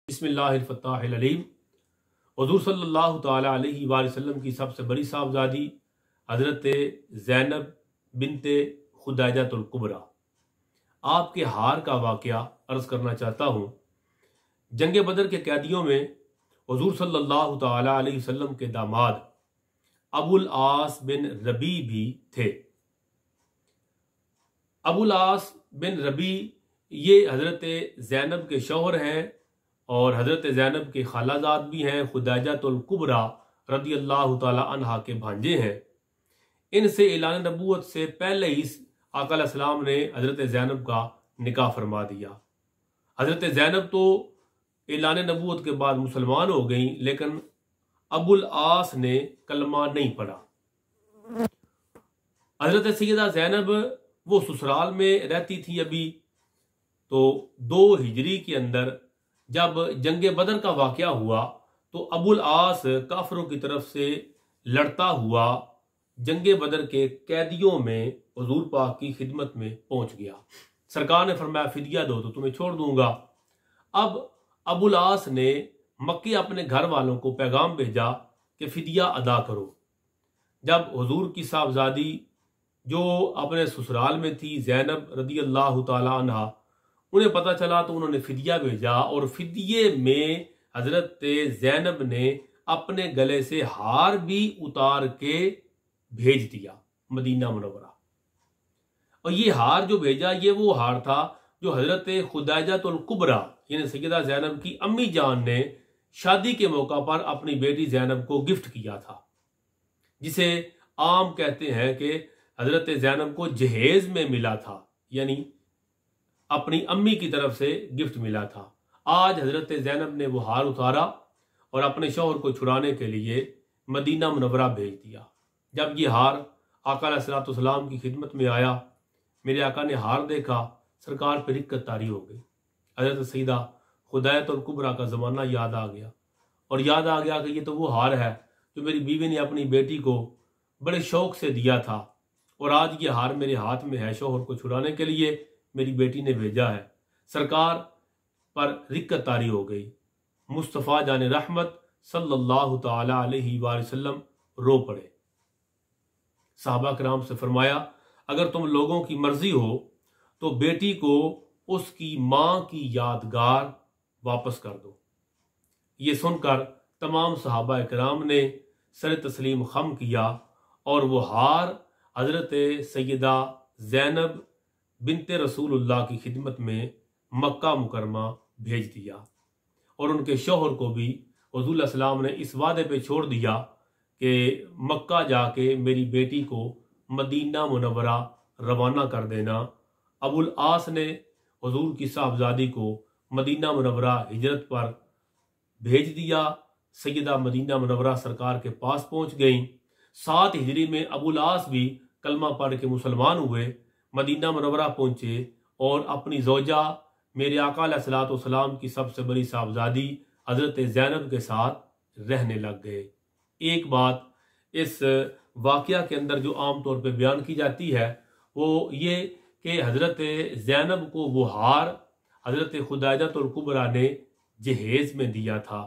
बिस्मिल्लाहिर्रहमानिर्रहीम। हुज़ूर सल्लल्लाहु तआला अलैहि वसल्लम की सबसे बड़ी साहबजादी हज़रत ज़ैनब बिनते खुदाइजतुल कुबरा, आपके हार का वाक़या अर्ज़ करना चाहता हूँ। जंग बदर के कैदियों में हुज़ूर सल्लल्लाहु तआला अलैहि वसल्लम के दामाद अबुल आस बिन रबी भी थे। अबुल आस बिन रबी ये हज़रत ज़ैनब के शौहर हैं और हज़रत ज़ैनब के खालाजाद भी हैं। खुदाइजतुल कुबरा रज़ी अल्लाह तआला अन्हा के भांजे हैं। इनसे ऐलान नबूवत से पहले ही आका अलैहिस्सलाम ने हज़रत ज़ैनब का निकाह फरमा दिया। हज़रत ज़ैनब तो ऐलान नबूवत के बाद मुसलमान हो गई, लेकिन अबुल आस ने कलमा नहीं पढ़ा। हज़रत सैयदा ज़ैनब वो ससुराल में रहती थी अभी। तो 2 हिजरी के अंदर जब जंग बदर का वाक़या हुआ तो अबुल आस काफरों की तरफ से लड़ता हुआ जंग बदर के कैदियों में हुज़ूर पाक की खिदमत में पहुंच गया। सरकार ने फरमाया फिदिया दो तो तुम्हें छोड़ दूंगा। अब अबुल आस ने मक्के अपने घर वालों को पैगाम भेजा कि फिदिया अदा करो। जब हुज़ूर की साहबजादी जो अपने ससुराल में थी ज़ैनब रज़ी अल्लाह तआला अन्हा, उन्हें पता चला तो उन्होंने फिदिया भेजा और फिदिये में हज़रत ज़ैनब ने अपने गले से हार भी उतार के भेज दिया मदीना मुनव्वरा। और ये हार जो भेजा ये वो हार था जो हज़रत खुदाइजतुल कुबरा यानी सैयदा ज़ैनब की अम्मी जान ने शादी के मौका पर अपनी बेटी ज़ैनब को गिफ्ट किया था, जिसे आम कहते हैं कि हज़रत ज़ैनब को जहेज में मिला था, यानी अपनी अम्मी की तरफ से गिफ्ट मिला था। आज हज़रत ज़ैनब ने वो हार उतारा और अपने शौहर को छुड़ाने के लिए मदीना मुनव्वरा भेज दिया। जब ये हार आका अलैहिस्सलाम की खिदमत में आया, मेरे आका ने हार देखा, सरकार पर रिक्कत तारी हो गई। हज़रत सैयदा खुदाइजतुल कुबरा का ज़माना याद आ गया और याद आ गया कि ये तो वो हार है जो मेरी बीवी ने अपनी बेटी को बड़े शौक से दिया था और आज ये हार मेरे हाथ में है। शौहर को छुड़ाने के लिए मेरी बेटी ने भेजा है। सरकार पर रिक्कत तारी हो गई। मुस्तफ़ा जान रहमत सल्लल्लाहु तआला अलैहि वसल्लम रो पड़े। साहबा कराम से फरमाया, अगर तुम लोगों की मर्जी हो तो बेटी को उसकी माँ की यादगार वापस कर दो। ये सुनकर तमाम सहाबा कराम ने सर तस्लीम खम किया और वो हार हज़रत सैयदा ज़ैनब बिनते रसूलुल्लाह की खिदमत में मक्का मुकरमा भेज दिया और उनके शौहर को भी हुज़ूर सल्लल्लाहु अलैहि वसल्लम ने इस वादे पे छोड़ दिया कि मक्का जाके मेरी बेटी को मदीना मुनव्वरा रवाना कर देना। अबुल आस ने हुज़ूर की साहबजादी को मदीना मुनव्वरा हिजरत पर भेज दिया। सैयदा मदीना मुनव्वरा सरकार के पास पहुंच गई। 7 हिजरी में अबुल आस भी कलमा पढ़ के मुसलमान हुए, मदीना मुनव्वरा पहुंचे और अपनी ज़ौजा मेरे आका अलैहिस्सलातु वस्सलाम की सबसे बड़ी साहबजादी हज़रत ज़ैनब के साथ रहने लग गए। एक बात इस वाक़या के अंदर जो आम तौर पे बयान की जाती है वो ये कि हज़रत ज़ैनब को वो हार हज़रत खुदाइजतुल कुबरा ने जहेज में दिया था।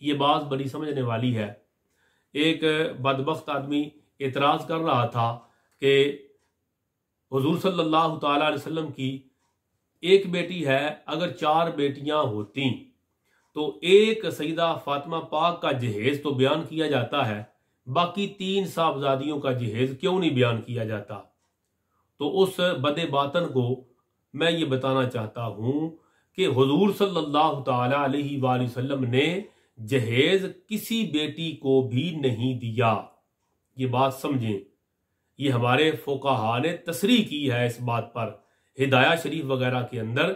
ये बात बड़ी समझने वाली है। एक बदबख्त आदमी एतराज़ कर रहा था कि हुज़ूर सल्लल्लाहु तआला अलैहि वसल्लम की एक बेटी है, अगर 4 बेटियां होती तो एक सईदा फातिमा पाक का जहेज तो बयान किया जाता है, बाकी 3 साहबजादियों का जहेज क्यों नहीं बयान किया जाता। तो उस बदे बातन को मैं ये बताना चाहता हूँ कि हुज़ूर सल्लल्लाहु तआला अलैहि वसल्लम ने जहेज किसी बेटी को भी नहीं दिया। ये बात समझें। ये हमारे फुक़हा ने तसरीह की है इस बात पर हिदाया शरीफ वगैरह के अंदर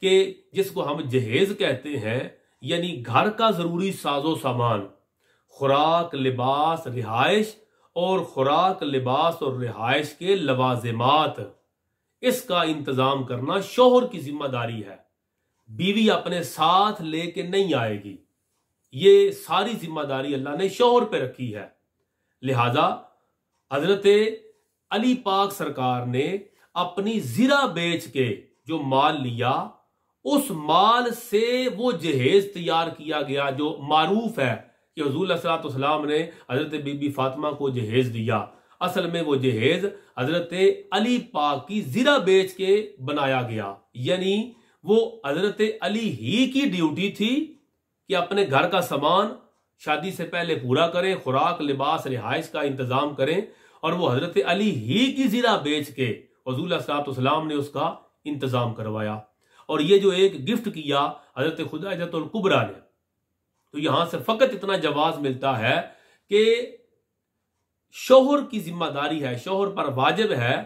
कि जिसको हम जहेज कहते हैं यानी घर का ज़रूरी साजो सामान, खुराक, लिबास, रिहाइश और खुराक, लिबास और रिहाइश के लवाजिमात, इसका इंतज़ाम करना शौहर की जिम्मेदारी है। बीवी अपने साथ लेके नहीं आएगी। ये सारी जिम्मेदारी अल्लाह ने शौहर पे रखी है। लिहाजा हज़रत अली पाक सरकार ने अपनी ज़िरा बेच के जो माल लिया उस माल से वो जहेज तैयार किया गया जो मारूफ है कि हुजूर अलैहि सलाम ने हजरत बीबी फातिमा को जहेज दिया। असल में वो जहेज हजरत अली पाक की ज़िरा बेच के बनाया गया, यानी वो हजरत अली ही की ड्यूटी थी कि अपने घर का सामान शादी से पहले पूरा करें, खुराक, लिबास, रिहाइश का इंतजाम करें, और वो हजरत अली ही की ज़िरा बेच के हुजूर अलैहिस्सलाम ने उसका इंतजाम करवाया। और ये जो एक गिफ्ट किया हजरत खुदाइजतुल कुबरा ने, तो यहां से फकत इतना जवाब मिलता है कि शोहर की जिम्मेदारी है, शोहर पर वाजिब है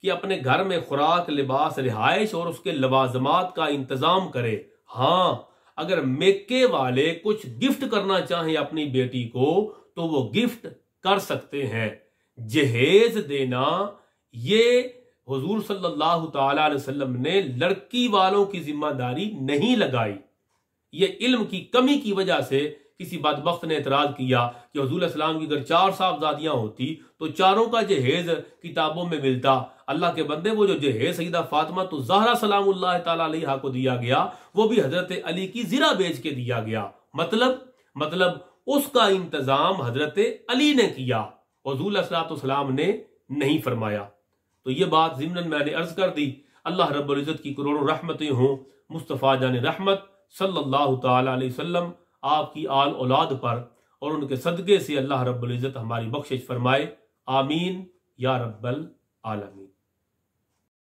कि अपने घर में खुराक, लिबास, रिहाइश और उसके लवाजमात का इंतजाम करे। हाँ, अगर मेके वाले कुछ गिफ्ट करना चाहें अपनी बेटी को तो वो गिफ्ट कर सकते हैं। जहेज देना ये हुजूर सल्लल्लाहु ताला अलैहि वसल्लम ने लड़की वालों की जिम्मेदारी नहीं लगाई। ये इल्म की कमी की वजह से किसी बदबख्त ने एतराज किया कि हुजूर सलाम की अगर 4 साहबजादियां होती तो चारों का जहेज किताबों में मिलता। अल्लाह के बंदे, वो जो जहेज सईदा फातिमा तो ज़हरा सलामुल्लाह ताला अलैहा को दिया गया, वो भी हजरत अली की ज़िरा बेच के दिया गया। मतलब उसका इंतजाम हजरत अली ने किया, हुजूर सलाम ने नहीं फरमाया। तो ये बात ज़िम्नन मैंने अर्ज कर दी। अल्लाह रब्बुल इज़्ज़त की करोड़ों रहमतें हों मुस्तफ़ा जान रहमत सल्लल्लाहु ताला अलैहि वसल्लम आपकी आल औलाद पर, और उनके सदक़े से अल्लाह रब्बुल इज़्ज़त हमारी बख्शिश फरमाए। आमीन या रब्बल आलमीन।